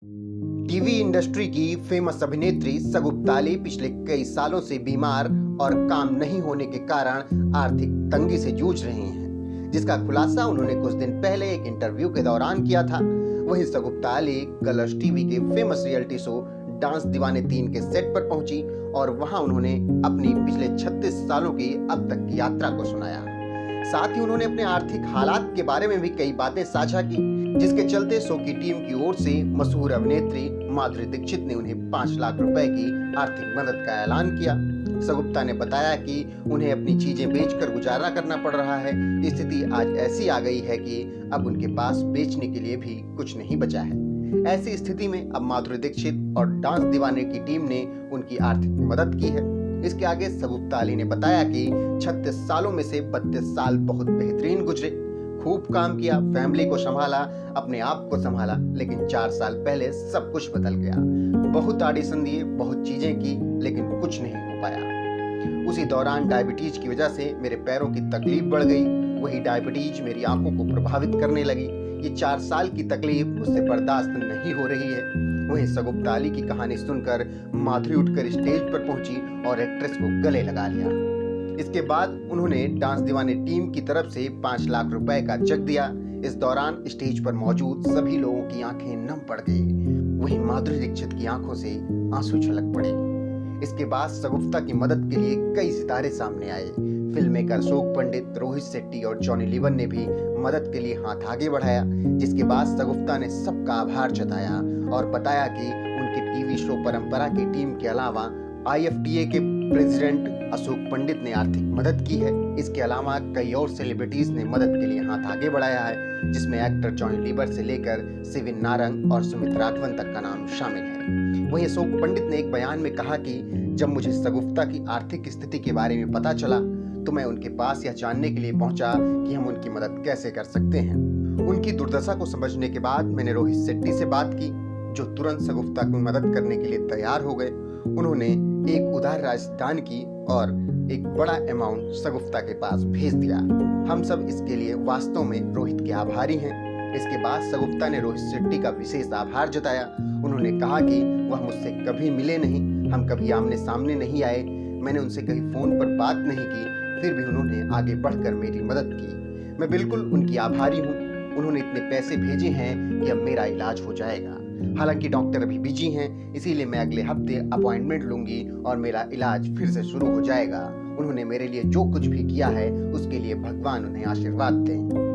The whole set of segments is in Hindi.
टीवी इंडस्ट्री की फेमस अभिनेत्री सगुप्ता ली पिछले कई सालों से बीमार और काम नहीं होने के कारण आर्थिक तंगी से जूझ रही हैं, जिसका खुलासा उन्होंने कुछ दिन पहले एक इंटरव्यू के दौरान किया था। वहीं सगुप्ता ली कलर्स टीवी के फेमस रियलिटी शो डांस दीवाने 3 के सेट पर पहुंची और वहां उन्होंने अपनी पिछले 36 सालों की अब तक की यात्रा को सुनाया। साथ ही उन्होंने अपने आर्थिक हालात के बारे में भी कई बातें साझा की, जिसके चलते शो की टीम की ओर से मशहूर अभिनेत्री माधुरी दीक्षित ने उन्हें 5 लाख रुपए की आर्थिक मदद का ऐलान किया। सगुप्ता ने बताया कि उन्हें अपनी चीजें बेचकर गुजारा करना पड़ रहा है। स्थिति आज ऐसी आ गई है कि अब उनके पास बेचने के लिए भी कुछ नहीं बचा है। ऐसी स्थिति में अब माधुरी दीक्षित और डांस दीवाने की टीम ने उनकी आर्थिक मदद की है। इसके आगे सगुप्ता ली ने बताया कि 36 सालों में से 32 साल बहुत बेहतरीन गुजरे, खूब काम किया, फैमिली को संभाला, अपने आप को संभाला, लेकिन 4 साल पहले सब कुछ बदल गया। बहुत ऑडिशन दिए, बहुत चीजें की, लेकिन कुछ नहीं हो पाया। उसी दौरान डायबिटीज की वजह से मेरे पैरों की तकलीफ बढ़ गई। वही डायबिटीज मेरी आंखों को प्रभावित करने लगी। ये 4 साल की तकलीफ मुझसे बर्दाश्त नहीं हो रही है। वहीं सगुप्ता ली की कहानी सुनकर माधुरी उठकर स्टेज पर पहुंची और एक्ट्रेस को गले लगा लिया। इसके बाद उन्होंने डांस दीवाने टीम की तरफ से 5 लाख रुपए का चेक दिया। इस दौरान स्टेज पर मौजूद सभी लोगों की आंखें नम पड़ गई। वहीं माधुरी दीक्षित की आंखों से आंसू छलक पड़े। इसके बाद सगुप्ता की मदद के लिए कई सितारे सामने आए। फिल्म मेकर अशोक पंडित, रोहित शेट्टी और जॉनी लीवर ने भी मदद के लिए हाथ आगे बढ़ाया। जिसके बाद सगुप्ता ने सबका आभार जताया और बताया कि उनके टीवी शो परंपरा की टीम के अलावा IFTA के प्रेसिडेंट अशोक पंडित ने आर्थिक मदद की है। इसके अलावा कई और सेलिब्रिटीज ने मदद के लिए हाथ आगे बढ़ाया है, जिसमें एक्टर जॉनी लीवर से लेकर सिविन नारंग और सुमित राघवन तक का नाम शामिल है। वहीं अशोक पंडित ने एक बयान में कहा कि जब मुझे सगुप्ता की आर्थिक स्थिति के बारे में पता चला तो मैं उनके पास यह जानने के लिए पहुंचा कि हम उनकी मदद कैसे कर सकते हैं। उनकी दुर्दशा को समझने के बाद मैंने रोहित शेट्टी से बात की, जो तुरंत सगुप्ता की मदद करने के लिए तैयार हो गए। उन्होंने एक उदार राजदान की और एक बड़ा अमाउंट सगुप्ता के पास भेज दिया। हम सब इसके लिए वास्तव में रोहित के आभारी हैं। इसके बाद सगुप्ता ने रोहित शेट्टी का विशेष आभार जताया। उन्होंने कहा कि वह मुझसे कभी मिले नहीं, हम कभी आमने सामने नहीं आए, मैंने उनसे कभी फोन पर बात नहीं की, फिर भी उन्होंने आगे बढ़कर मेरी मदद की। मैं बिल्कुल उनकी आभारी हूँ। उन्होंने इतने पैसे भेजे हैं कि अब मेरा इलाज हो जाएगा। हालांकि डॉक्टर अभी बिजी हैं, इसीलिए मैं अगले हफ्ते अपॉइंटमेंट लूंगी और मेरा इलाज फिर से शुरू हो जाएगा। उन्होंने मेरे लिए जो कुछ भी किया है उसके लिए भगवान उन्हें आशीर्वाद दें।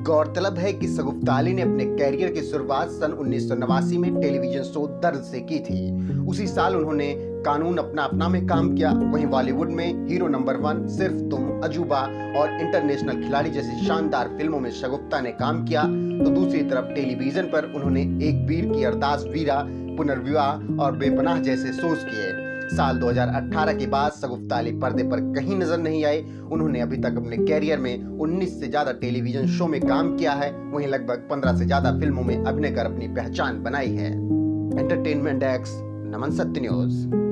गौरतलब है कि सगुप्ता ली ने अपने कैरियर की शुरुआत सन 1989 में टेलीविजन शो दर्द से की थी। उसी साल उन्होंने कानून अपना अपना में काम किया। वहीं बॉलीवुड में हीरो नंबर 1, सिर्फ तुम, अजूबा और इंटरनेशनल खिलाड़ी जैसी शानदार फिल्मों में सगुप्ता ने काम किया। तो दूसरी तरफ टेलीविजन पर उन्होंने एक वीर की अरदास वीरा, पुनर्विवाह और बेपनाह जैसे शोज किए। साल 2018 के बाद सगुप्ता ली पर्दे पर कहीं नजर नहीं आए। उन्होंने अभी तक अपने कैरियर में 19 से ज्यादा टेलीविजन शो में काम किया है। वहीं लगभग 15 से ज्यादा फिल्मों में अभिनय कर अपनी पहचान बनाई है। एंटरटेनमेंट डेस्क, नमन सत्य न्यूज।